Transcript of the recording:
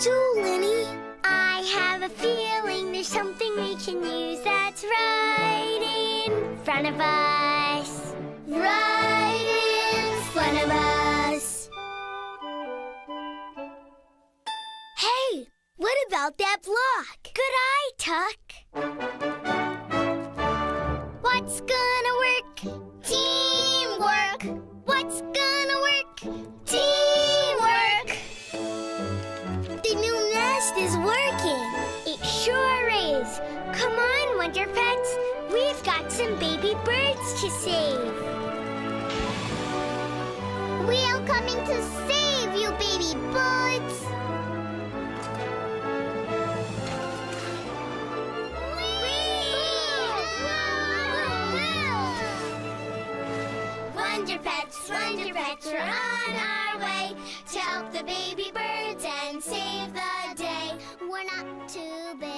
do, Lenny? I have a feeling there's something we can use that's right in front of us. Right in front of us. Hey, what about that block? Good eye, Tuck. What's gonna work? Teamwork. What's gonna work? Teamwork. The new nest is working. It sure is. Come on, Wonder Pets. We've got some baby birds to save. We're coming to save you, baby birds. Wonder Pets, we're on our way to help the baby birds and save the day. We're not too big.